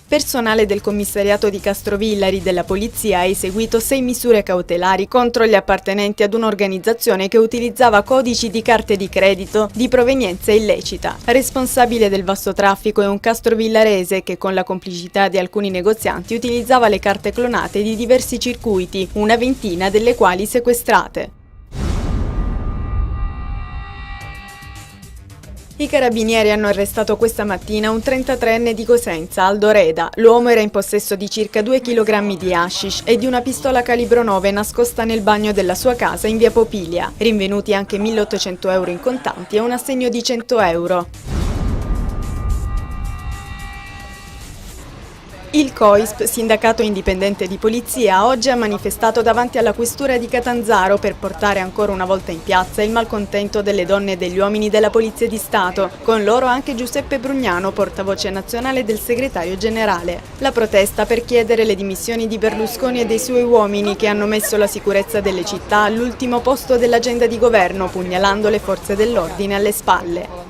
Personale del commissariato di Castrovillari della Polizia ha eseguito 6 misure cautelari contro gli appartenenti ad un'organizzazione che utilizzava codici di carte di credito di provenienza illecita. Responsabile del vasto traffico è un castrovillarese che con la complicità di alcuni negozianti utilizzava le carte clonate di diversi circuiti, una ventina delle quali sequestrate. I carabinieri hanno arrestato questa mattina un 33enne di Cosenza, Aldo Reda. L'uomo era in possesso di circa 2 kg di hashish e di una pistola calibro 9 nascosta nel bagno della sua casa in via Popilia. Rinvenuti anche 1.800 euro in contanti e un assegno di 100 euro. Il COISP, sindacato indipendente di polizia, oggi ha manifestato davanti alla questura di Catanzaro per portare ancora una volta in piazza il malcontento delle donne e degli uomini della Polizia di Stato, con loro anche Giuseppe Brugnano, portavoce nazionale del segretario generale. La protesta per chiedere le dimissioni di Berlusconi e dei suoi uomini che hanno messo la sicurezza delle città all'ultimo posto dell'agenda di governo, pugnalando le forze dell'ordine alle spalle.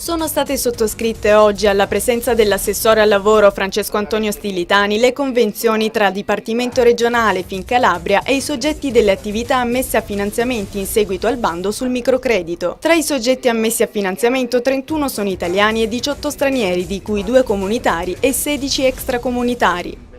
Sono state sottoscritte oggi, alla presenza dell'assessore al lavoro Francesco Antonio Stilitani, le convenzioni tra Dipartimento regionale Fincalabria e i soggetti delle attività ammesse a finanziamenti in seguito al bando sul microcredito. Tra i soggetti ammessi a finanziamento 31 sono italiani e 18 stranieri, di cui 2 comunitari e 16 extracomunitari.